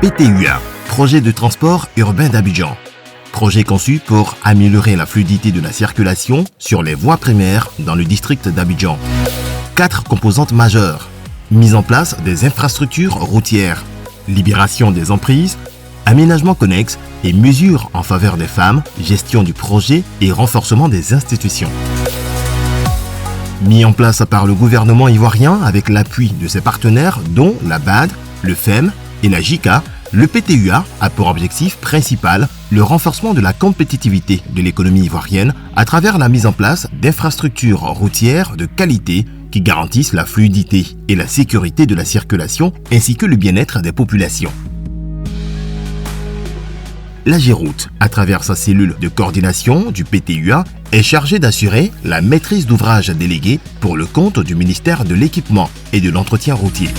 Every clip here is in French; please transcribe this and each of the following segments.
PTUA, projet de transport urbain d'Abidjan. Projet conçu pour améliorer la fluidité de la circulation sur les voies primaires dans le district d'Abidjan. 4 composantes majeures. Mise en place des infrastructures routières, libération des emprises, aménagement connexe et mesures en faveur des femmes, gestion du projet et renforcement des institutions. Mis en place par le gouvernement ivoirien avec l'appui de ses partenaires dont la BAD, le FEM et la JICA, le PTUA a pour objectif principal le renforcement de la compétitivité de l'économie ivoirienne à travers la mise en place d'infrastructures routières de qualité qui garantissent la fluidité et la sécurité de la circulation ainsi que le bien-être des populations. L'Agiroute, à travers sa cellule de coordination du PTUA, est chargée d'assurer la maîtrise d'ouvrage déléguée pour le compte du ministère de l'Équipement et de l'Entretien routier.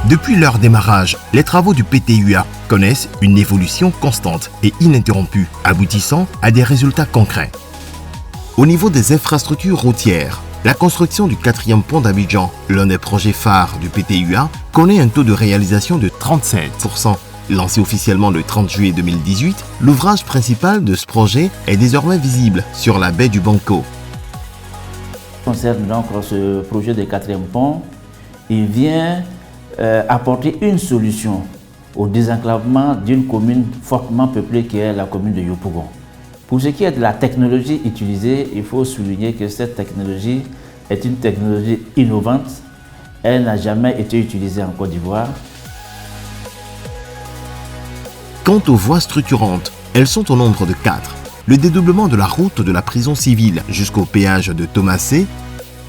Depuis leur démarrage, les travaux du PTUA connaissent une évolution constante et ininterrompue, aboutissant à des résultats concrets. Au niveau des infrastructures routières, la construction du 4e pont d'Abidjan, l'un des projets phares du PTUA, connaît un taux de réalisation de 37%. Lancé officiellement le 30 juillet 2018, l'ouvrage principal de ce projet est désormais visible sur la baie du Banco. Concerne donc ce projet de 4e pont, il vient apporter une solution au désenclavement d'une commune fortement peuplée qui est la commune de Yopougon. Pour ce qui est de la technologie utilisée, il faut souligner que cette technologie est une technologie innovante. Elle n'a jamais été utilisée en Côte d'Ivoire. Quant aux voies structurantes, elles sont au nombre de 4. Le dédoublement de la route de la prison civile jusqu'au péage de Thomasé,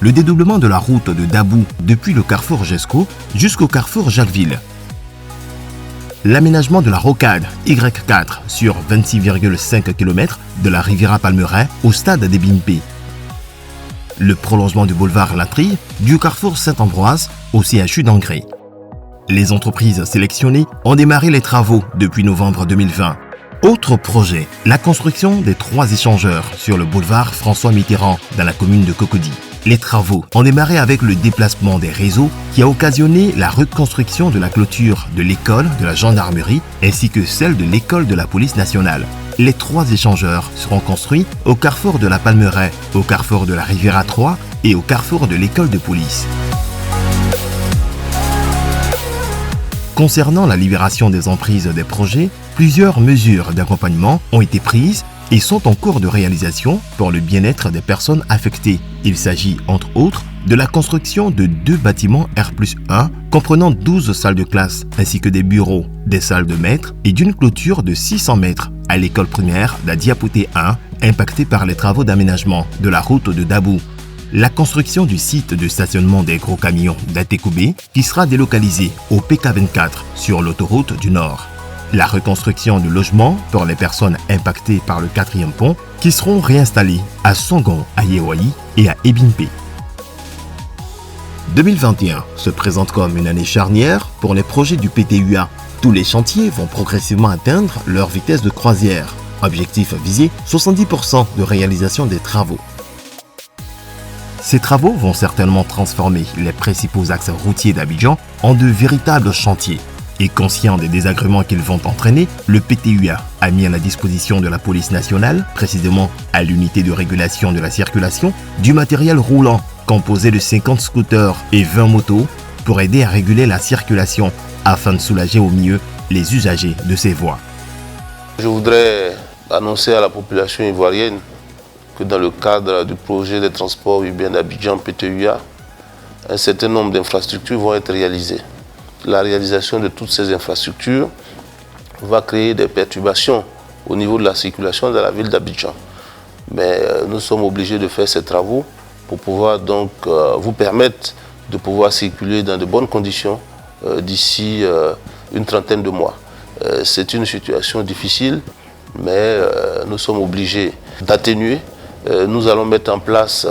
le dédoublement de la route de Dabou depuis le carrefour Jesco jusqu'au carrefour Jacquesville, l'aménagement de la rocade Y4 sur 26,5 km de la Riviera Palmeraie au stade d'Ebimpe, le prolongement du boulevard Latry du carrefour Saint-Ambroise au CHU d'Angré. Les entreprises sélectionnées ont démarré les travaux depuis novembre 2020. Autre projet, la construction des 3 échangeurs sur le boulevard François Mitterrand dans la commune de Cocody. Les travaux ont démarré avec le déplacement des réseaux qui a occasionné la reconstruction de la clôture de l'école de la gendarmerie ainsi que celle de l'école de la police nationale. Les 3 échangeurs seront construits au carrefour de la Palmeraie, au carrefour de la Riviera 3 et au carrefour de l'école de police. Concernant la libération des emprises des projets, plusieurs mesures d'accompagnement ont été prises et sont en cours de réalisation pour le bien-être des personnes affectées. Il s'agit, entre autres, de la construction de 2 bâtiments R+1 comprenant 12 salles de classe ainsi que des bureaux, des salles de maître et d'une clôture de 600 mètres à l'école primaire d'Adiapoté 1 impactée par les travaux d'aménagement de la route de Dabou. La construction du site de stationnement des gros camions d'Atekoubé qui sera délocalisé au PK24 sur l'autoroute du Nord. La reconstruction de logements pour les personnes impactées par le 4e pont qui seront réinstallés à Songon, à Yewayi et à Ebimpe. 2021 se présente comme une année charnière pour les projets du PTUA. Tous les chantiers vont progressivement atteindre leur vitesse de croisière. Objectif visé, 70% de réalisation des travaux. Ces travaux vont certainement transformer les principaux axes routiers d'Abidjan en de véritables chantiers. Et conscient des désagréments qu'ils vont entraîner, le PTUA a mis à la disposition de la police nationale, précisément à l'unité de régulation de la circulation, du matériel roulant composé de 50 scooters et 20 motos pour aider à réguler la circulation afin de soulager au mieux les usagers de ces voies. Je voudrais annoncer à la population ivoirienne que dans le cadre du projet de transport urbain d'Abidjan PTUA, un certain nombre d'infrastructures vont être réalisées. La réalisation de toutes ces infrastructures va créer des perturbations au niveau de la circulation dans la ville d'Abidjan. Mais nous sommes obligés de faire ces travaux pour pouvoir donc vous permettre de pouvoir circuler dans de bonnes conditions d'ici une trentaine de mois. C'est une situation difficile, mais nous sommes obligés d'atténuer. Nous allons mettre en place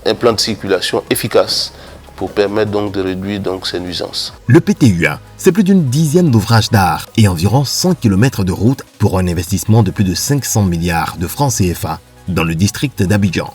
un plan de circulation efficace pour permettre donc de réduire donc ces nuisances. Le PTUA, c'est plus d'une dizaine d'ouvrages d'art et environ 100 km de route pour un investissement de plus de 500 milliards de francs CFA dans le district d'Abidjan.